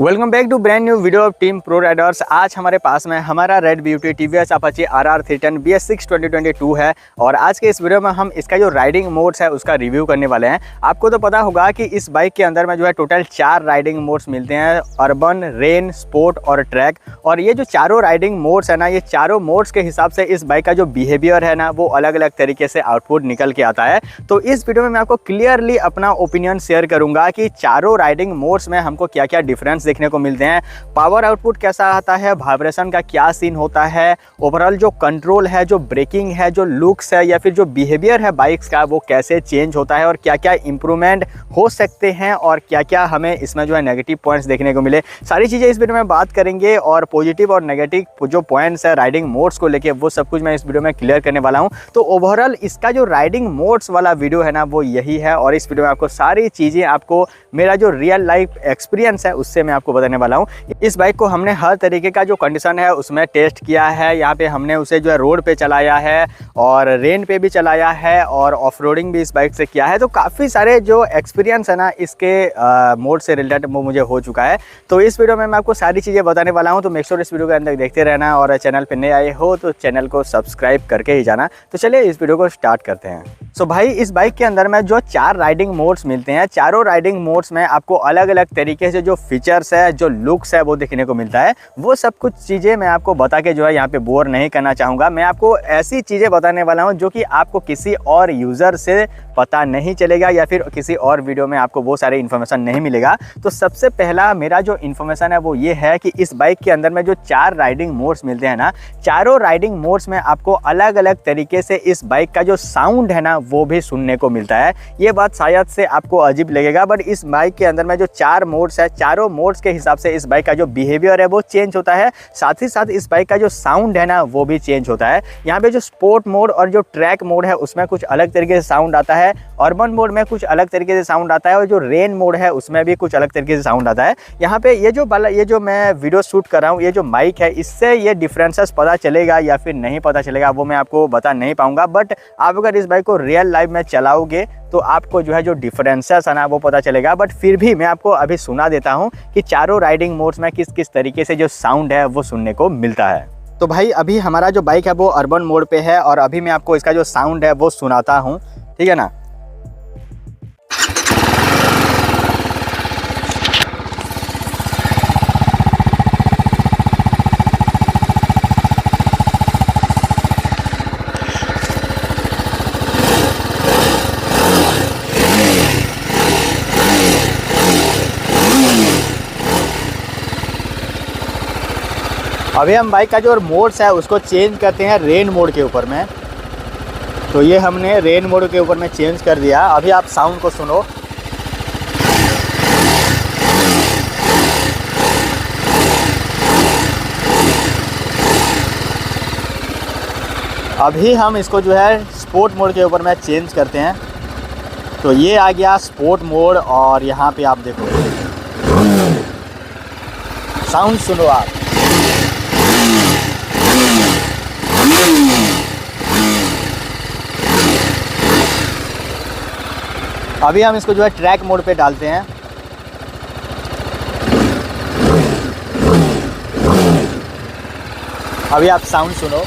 Welcome back to brand new video of team pro riders. आज हमारे पास में हमारा red beauty TVS Apache RR 310 BS6 2022 है और आज के इस वीडियो में हम इसका जो राइडिंग मोड्स है उसका रिव्यू करने वाले हैं। आपको तो पता होगा कि इस बाइक के अंदर में जो है टोटल 4 राइडिंग मोड्स मिलते हैं, अर्बन, रेन, स्पोर्ट और ट्रैक। और ये जो चारों राइडिंग मोड्स है ना, ये चारों मोड्स के हिसाब से इस बाइक का जो बिहेवियर है ना वो अलग अलग तरीके से आउटपुट निकल के आता है। तो इस वीडियो में मैं आपको क्लियरली अपना ओपिनियन शेयर करूंगा कि चारों राइडिंग मोड्स में हमको क्या क्या डिफरेंस देखने को मिलते हैं, पावर आउटपुट कैसा आता है, वाइब्रेशन का क्या सीन होता है, ओवरऑल जो कंट्रोल है, जो ब्रेकिंग है, जो लुक्स है या फिर जो बिहेवियर है बाइक्स का वो कैसे चेंज होता है और क्या क्या इंप्रूवमेंट हो सकते हैं और क्या क्या हमें इसमें जो है नेगेटिव पॉइंट्स देखने को मिले। सारी चीज़ें इस वीडियो में बात करेंगे और पॉजिटिव और नेगेटिव जो पॉइंट्स है राइडिंग मोड्स को लेके वो सब कुछ मैं इस वीडियो में क्लियर करने वाला हूँ। तो ओवरऑल इसका जो राइडिंग मोड्स वाला वीडियो है ना वो यही है और इस वीडियो में आपको सारी चीज़ें, आपको मेरा जो रियल लाइफ एक्सपीरियंस है उससे मैं आपको बताने वाला हूँ। इस बाइक को हमने हर तरीके का जो कंडीशन है उसमें टेस्ट किया है। यहाँ पे हमने उसे जो है रोड पे चलाया है और रेन पे भी चलाया है और ऑफ रोडिंग भी इस बाइक से किया है। तो काफ़ी सारे जो एक्सपीरियंस है ना इसके मोड से रिलेटेड वो मुझे हो चुका है। तो इस वीडियो में मैं आपको सारी चीज़ें बताने वाला हूँ। तो मेक श्योर इस वीडियो के अंदर देखते रहना और चैनल पर नए आए हो तो चैनल को सब्सक्राइब करके ही जाना। तो चलिए इस वीडियो को स्टार्ट करते हैं। सो भाई, इस बाइक के अंदर में जो 4 राइडिंग मोड्स मिलते हैं, चारों राइडिंग मोड्स में आपको अलग अलग तरीके से जो फीचर्स है, जो लुक्स है वो देखने को मिलता है। वो सब कुछ चीज़ें मैं आपको बता के जो है यहाँ पे बोर नहीं करना चाहूँगा। मैं आपको ऐसी चीज़ें बताने वाला हूँ जो कि आपको किसी और यूज़र से पता नहीं चलेगा या फिर किसी और वीडियो में आपको वो सारे इन्फॉर्मेशन नहीं मिलेगा। तो सबसे पहला मेरा जो इन्फॉर्मेशन है वो ये है कि इस बाइक के अंदर में जो 4 राइडिंग मोड्स मिलते हैं ना, चारों राइडिंग मोड्स में आपको अलग अलग तरीके से इस बाइक का जो साउंड है ना वो भी सुनने को मिलता है। ये बात शायद से आपको अजीब लगेगा बट इस बाइक के अंदर में जो 4 मोड्स है, चारों मोड्स के हिसाब से इस बाइक का जो बिहेवियर है वो चेंज होता है। साथ ही साथ इस बाइक का जो साउंड है ना वो भी चेंज होता है। यहाँ पे जो स्पोर्ट मोड और जो ट्रैक मोड है उसमें कुछ अलग तरीके से साउंड आता है, अर्बन मोड में कुछ अलग तरीके से साउंड आता है और जो रेन मोड है उसमें भी कुछ अलग तरीके से साउंड आता है। यहाँ पे ये जो मैं वीडियो शूट कर रहा हूँ, ये जो माइक है इससे ये डिफरेंसेस पता चलेगा या फिर नहीं पता चलेगा वो मैं आपको बता नहीं पाऊंगा। बट आप अगर इस बाइक को रियल लाइफ में चलाओगे तो आपको जो है जो डिफरेंसेस है ना वो पता चलेगा। बट फिर भी मैं आपको अभी सुना देता हूँ कि चारों राइडिंग मोड्स में किस किस तरीके से जो साउंड है वो सुनने को मिलता है। तो भाई अभी हमारा जो बाइक है वो अर्बन मोड पे है और अभी मैं आपको इसका जो साउंड है वो सुनाता हूँ, ठीक है ना। अभी हम बाइक का जो मोड्स है उसको चेंज करते हैं रेन मोड के ऊपर में। तो ये हमने रेन मोड के ऊपर में चेंज कर दिया। अभी आप साउंड को सुनो। अभी हम इसको जो है स्पोर्ट मोड के ऊपर में चेंज करते हैं। तो ये आ गया स्पोर्ट मोड और यहाँ पे आप देखो, साउंड सुनो आप। अभी हम इसको जो है ट्रैक मोड पे डालते हैं। अभी आप साउंड सुनो।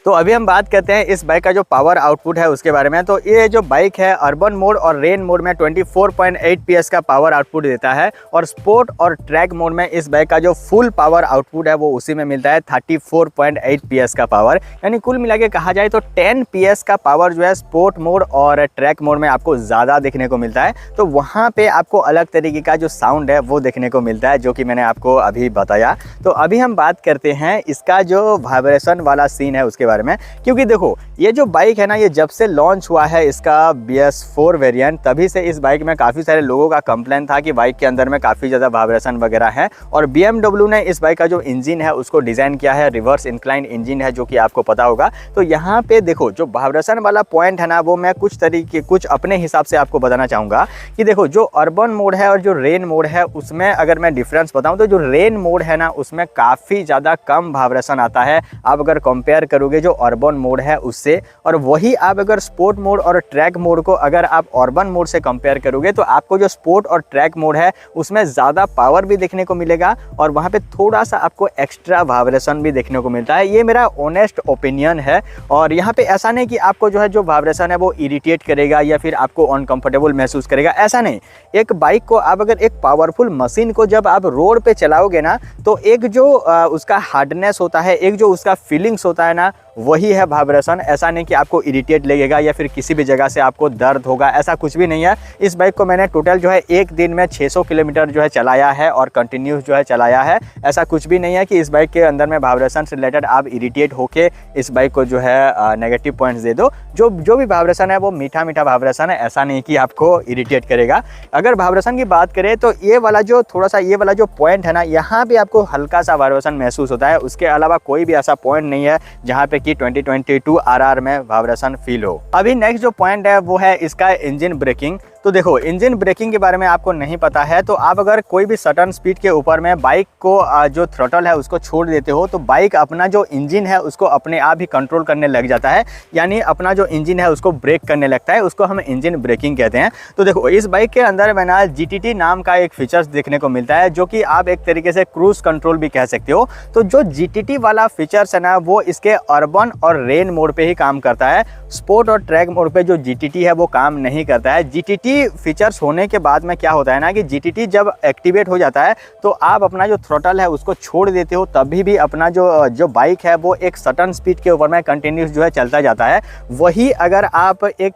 तो अभी हम बात करते हैं इस बाइक का जो पावर आउटपुट है उसके बारे में। तो ये जो बाइक है अर्बन मोड और रेन मोड में 24.8 PS का पावर आउटपुट देता है और स्पोर्ट और ट्रैक मोड में इस बाइक का जो फुल पावर आउटपुट है वो उसी में मिलता है 34.8 PS का पावर। यानी कुल मिला के कहा जाए तो 10 PS का पावर जो है स्पोर्ट मोड और ट्रैक मोड में आपको ज़्यादा देखने को मिलता है। तो वहाँ पे आपको अलग तरीके का जो साउंड है वो देखने को मिलता है जो कि मैंने आपको अभी बताया। तो अभी हम बात करते हैं इसका जो वाइब्रेशन वाला सीन है उसके बारे में, क्योंकि देखो ये जो बाइक है ना, ये जब से लॉन्च हुआ है इसका BS4 वेरिएंट, तभी से इस बाइक में काफ़ी सारे लोगों का कंप्लेन था कि बाइक के अंदर में काफ़ी ज़्यादा वाइब्रेशन वगैरह है। और BMW ने इस बाइक का जो इंजन है उसको डिज़ाइन किया है, रिवर्स इंक्लाइन इंजन है जो कि आपको पता होगा। तो यहाँ पे देखो जो वाइब्रेशन वाला पॉइंट है ना वो मैं कुछ अपने हिसाब से आपको बताना चाहूँगा कि देखो जो अर्बन मोड है और जो रेन मोड है उसमें अगर मैं डिफरेंस बताऊँ तो जो रेन मोड है ना उसमें काफ़ी ज़्यादा कम वाइब्रेशन आता है। आप अगर कंपेयर करोगे करोगे जो अर्बन मोड है उससे, और वही आप अगर स्पोर्ट मोड और ट्रैक मोड को अगर आप अर्बन मोड से कंपेयर करोगे तो आपको जो स्पोर्ट और ट्रैक मोड है उसमें ज़्यादा पावर भी देखने को मिलेगा और वहाँ पे थोड़ा सा आपको एक्स्ट्रा वाइब्रेशन भी देखने को मिलता है। ये मेरा ऑनेस्ट ओपिनियन है। और यहाँ पे ऐसा नहीं कि आपको जो है जो वाइब्रेशन है वो इरिटेट करेगा या फिर आपको अनकंफर्टेबल महसूस करेगा, ऐसा नहीं। एक बाइक को आप अगर एक पावरफुल मशीन को जब आप रोड पे चलाओगे ना तो एक जो उसका हार्डनेस होता है, एक जो उसका फीलिंग्स होता है ना, वही है वाइब्रेशन। ऐसा नहीं कि आपको इरिटेट लगेगा या फिर किसी भी जगह से आपको दर्द होगा, ऐसा कुछ भी नहीं है। इस बाइक को मैंने टोटल जो है एक दिन में 600 किलोमीटर जो है चलाया है और कंटिन्यूस जो है चलाया है। ऐसा कुछ भी नहीं है कि इस बाइक के अंदर में वाइब्रेशन से रिलेटेड आप इरिटेट होके इस बाइक को जो है नेगेटिव पॉइंट्स दे दो। जो भी वाइब्रेशन है वो मीठा मीठा वाइब्रेशन है, ऐसा नहीं कि आपको इरिटेट करेगा। अगर वाइब्रेशन की बात करें तो ये वाला जो थोड़ा सा ये वाला जो पॉइंट है ना, यहाँ भी आपको हल्का सा वाइब्रेशन महसूस होता है। उसके अलावा कोई भी ऐसा पॉइंट नहीं है जहाँ पे कि 2022 आरआर में वाइब्रेशन फील हो। अभी नेक्स्ट जो पॉइंट है वो है इसका इंजन ब्रेकिंग। तो देखो, इंजन ब्रेकिंग के बारे में आपको नहीं पता है तो आप अगर कोई भी सटन स्पीड के ऊपर में बाइक को जो थ्रोटल है उसको छोड़ देते हो तो बाइक अपना जो इंजन है उसको अपने आप ही कंट्रोल करने लग जाता है, यानी अपना जो इंजन है उसको ब्रेक करने लगता है। उसको हम इंजन ब्रेकिंग कहते हैं। तो देखो, इस बाइक के अंदर में ना GTT नाम का एक फीचर्स देखने को मिलता है जो कि आप एक तरीके से क्रूज कंट्रोल भी कह सकते हो। तो जो GTT वाला फीचर्स है ना वो इसके अर्बन और रेन मोड पे ही काम करता है। स्पोर्ट और ट्रैक मोड पे जो GTT है वो काम नहीं करता है। GTT फीचर्स होने के बाद में क्या होता है ना कि GTT जब एक्टिवेट हो जाता है तो आप अपना जो थ्रोटल है उसको छोड़ देते हो, तभी भी अपना जो बाइक है वो एक सटन स्पीड के ऊपर में कंटिन्यूस जो है चलता जाता है। वही अगर आप एक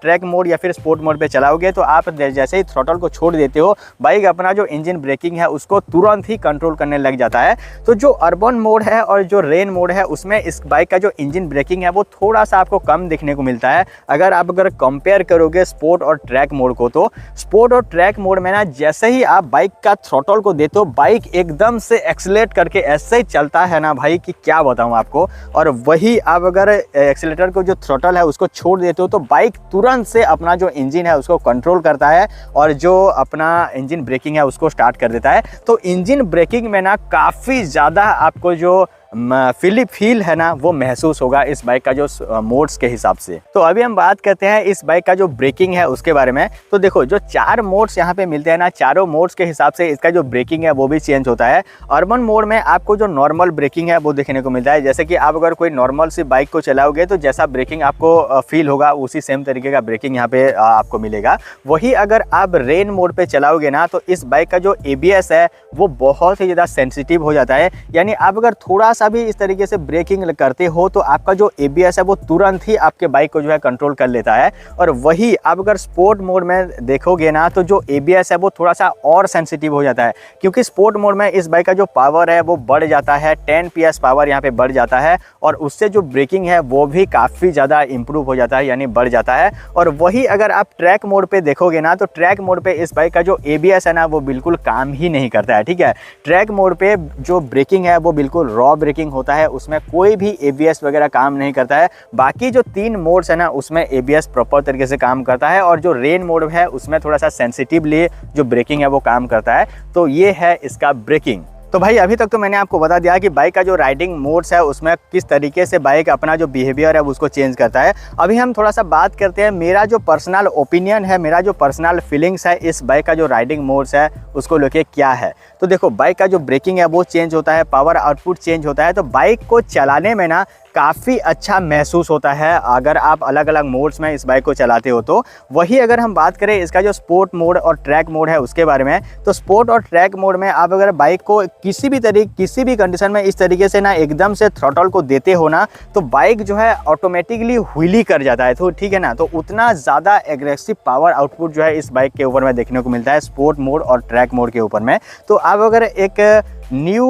ट्रैक मोड या फिर स्पोर्ट मोड पे चलाओगे तो आप जैसे ही थ्रोटल को छोड़ देते हो, बाइक अपना जो इंजन ब्रेकिंग है उसको तुरंत ही कंट्रोल करने लग जाता है। तो जो अर्बन मोड है और जो रेन मोड है उसमें इस बाइक का जो इंजन ब्रेकिंग है वो थोड़ा सा आपको कम देखने को मिलता है। अगर कंपेयर करोगे स्पोर्ट और ट्रैक मोड को, तो स्पोर्ट और ट्रैक मोड में ना जैसे ही आप बाइक का थ्रोटल को देते हो बाइक एकदम से एक्सीलरेट करके ऐसे ही चलता है ना भाई कि क्या बताऊं आपको। और वही आप अगर एक्सीलरेटर को जो थ्रोटल है उसको छोड़ देते हो तो बाइक तुरंत से अपना जो इंजन है उसको कंट्रोल करता है और जो अपना इंजन ब्रेकिंग है उसको स्टार्ट कर देता है। तो इंजन ब्रेकिंग में ना काफ़ी ज़्यादा आपको जो फील है ना वो महसूस होगा इस बाइक का जो मोड्स के हिसाब से। तो अभी हम बात करते हैं इस बाइक का जो ब्रेकिंग है उसके बारे में। तो देखो, जो 4 मोड्स यहाँ पे मिलते हैं ना, चारों मोड्स के हिसाब से इसका जो ब्रेकिंग है वो भी चेंज होता है। अर्बन मोड में आपको जो नॉर्मल ब्रेकिंग है वो देखने को मिलता है, जैसे कि आप अगर कोई नॉर्मल सी बाइक को चलाओगे तो जैसा ब्रेकिंग आपको फील होगा उसी सेम तरीके का ब्रेकिंग यहाँ पे आपको मिलेगा। वही अगर आप रेन मोड पे चलाओगे ना तो इस बाइक का जो ABS है वो बहुत ही ज़्यादा सेंसिटिव हो जाता है, यानी आप अगर थोड़ा सा भी इस तरीके से ब्रेकिंग करते हो तो आपका जो ABS है वो तुरंत ही आपके बाइक को जो है कंट्रोल कर लेता है। और वही आप अगर स्पोर्ट मोड में देखोगे ना तो जो ABS है वो थोड़ा सा और सेंसिटिव हो जाता है, क्योंकि स्पोर्ट मोड में इस बाइक का जो पावर है वो बढ़ जाता है, 10 PS पावर यहाँ पे बढ़ जाता है और उससे जो ब्रेकिंग है वो भी काफ़ी ज़्यादा इंप्रूव हो जाता है, यानी बढ़ जाता है। और वही अगर आप ट्रैक मोड पे देखोगे ना तो ट्रैक मोड पे इस बाइक का जो ABS है ना वो बिल्कुल काम ही नहीं करता है। ठीक है, ट्रैक मोड पे जो ब्रेकिंग है वो बिल्कुल रॉ ब्रेकिंग होता है, उसमें कोई भी ABS वगैरह काम नहीं करता है। बाकी जो 3 मोड्स है ना उसमें ABS प्रॉपर तरीके से काम करता है और जो रेन मोड है उसमें थोड़ा सा सेंसिटिवली जो ब्रेकिंग है वो काम करता है। तो ये है इसका ब्रेकिंग। तो भाई अभी तक तो मैंने आपको बता दिया कि बाइक का जो राइडिंग मोड्स है उसमें किस तरीके से बाइक अपना जो बिहेवियर है उसको चेंज करता है। अभी हम थोड़ा सा बात करते हैं मेरा जो पर्सनल ओपिनियन है, मेरा जो पर्सनल फीलिंग्स है इस बाइक का जो राइडिंग मोड्स है उसको लेके क्या है। तो देखो, बाइक का जो ब्रेकिंग है वो चेंज होता है, पावर आउटपुट चेंज होता है, तो बाइक को चलाने में ना काफ़ी अच्छा महसूस होता है अगर आप अलग अलग मोड्स में इस बाइक को चलाते हो तो। वही अगर हम बात करें इसका जो स्पोर्ट मोड और ट्रैक मोड है उसके बारे में, तो स्पोर्ट और ट्रैक मोड में आप अगर बाइक को किसी भी कंडीशन में इस तरीके से ना एकदम से थ्रोटल को देते हो ना तो बाइक जो है ऑटोमेटिकली व्हीली कर जाता है। तो ठीक है ना, तो उतना ज़्यादा एग्रेसिव पावर आउटपुट जो है इस बाइक के ऊपर में देखने को मिलता है स्पोर्ट मोड और ट्रैक मोड के ऊपर में। तो आप अगर एक न्यू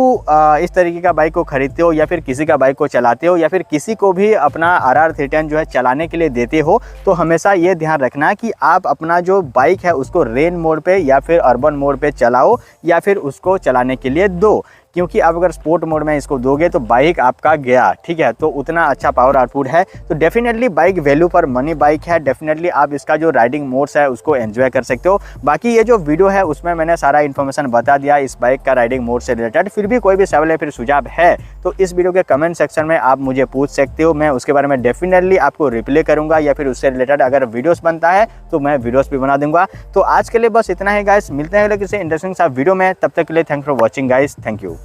इस तरीके का बाइक को खरीदते हो या फिर किसी का बाइक को चलाते हो या फिर किसी को भी अपना RR 310 जो है चलाने के लिए देते हो तो हमेशा ये ध्यान रखना कि आप अपना जो बाइक है उसको रेन मोड पे या फिर अर्बन मोड पे चलाओ या फिर उसको चलाने के लिए दो, क्योंकि आप अगर स्पोर्ट मोड में इसको दोगे तो बाइक आपका गया, ठीक है। तो उतना अच्छा पावर आउटपुट है, तो definitely bike value for money bike है। डेफिनेटली आप इसका जो राइडिंग मोड्स है उसको एंजॉय कर सकते हो। बाकी ये जो वीडियो है उसमें मैंने सारा इन्फॉर्मेशन बता दिया इस बाइक का राइडिंग मोड से रिलेटेड। फिर भी कोई भी सवाल या फिर सुझाव है तो इस वीडियो के कमेंट सेक्शन में आप मुझे पूछ सकते हो, मैं उसके बारे में डेफिनेटली आपको रिप्लाई करूंगा, या फिर उससे रिलेटेड अगर वीडियोस बनता है तो मैं वीडियोस भी बना दूंगा। तो आज के लिए बस इतना ही गाइस, मिलते हैं किसी इंटरेस्टिंग सा वीडियो में, तब तक के लिए thanks for watching guys, thank you.